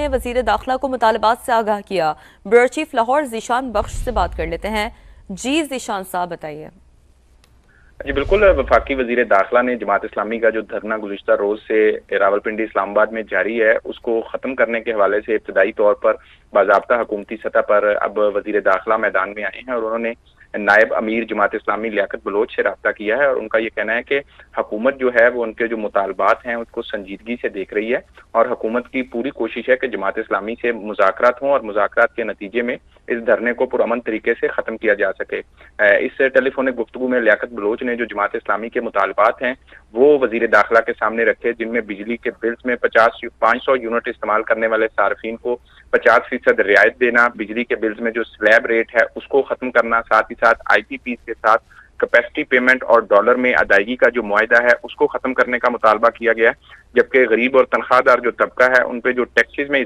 نے وزیر داخلہ کو مطالبات سے آگاہ کیا۔ بیورو چیف لاہور ذیشان بخش سے بات کر لیتے ہیں۔ جی ذیشان صاحب بتائیے۔ جی بالکل، وفاقی وزیر داخلہ نے جماعت اسلامی کا جو دھرنا گزشتہ روز سے راولپنڈی اسلام آباد میں جاری ہے اس کو ختم کرنے کے حوالے سے ابتدائی طور پر باضابطہ حکومتی سطح پر اب وزیر داخلہ میدان میں آئے ہیں اور انہوں نے نائب امیر جماعت اسلامی لیاقت بلوچ سے رابطہ کیا ہے اور ان کا یہ کہنا ہے کہ حکومت جو ہے وہ ان کے جو مطالبات ہیں اس کو سنجیدگی سے دیکھ رہی ہے اور حکومت کی پوری کوشش ہے کہ جماعت اسلامی سے مذاکرات ہوں اور مذاکرات کے نتیجے میں اس دھرنے کو پرامن طریقے سے ختم کیا جا سکے۔ اس ٹیلی فونک گفتگو میں لیاقت بلوچ نے جو جماعت اسلامی کے مطالبات ہیں وہ وزیر داخلہ کے سامنے رکھے، جن میں بجلی کے بلز میں 500 یونٹ استعمال کرنے والے صارفین کو 50% رعایت دینا، بجلی کے بلز میں جو سلیب ریٹ ہے اس کو ختم کرنا، ساتھ ہی ساتھ آئی پی پیز کے ساتھ کیپیسٹی پیمنٹ اور ڈالر میں ادائیگی کا جو معاہدہ ہے اس کو ختم کرنے کا مطالبہ کیا گیا ہے، جبکہ غریب اور تنخواہ دار جو طبقہ ہے ان پہ جو ٹیکسز میں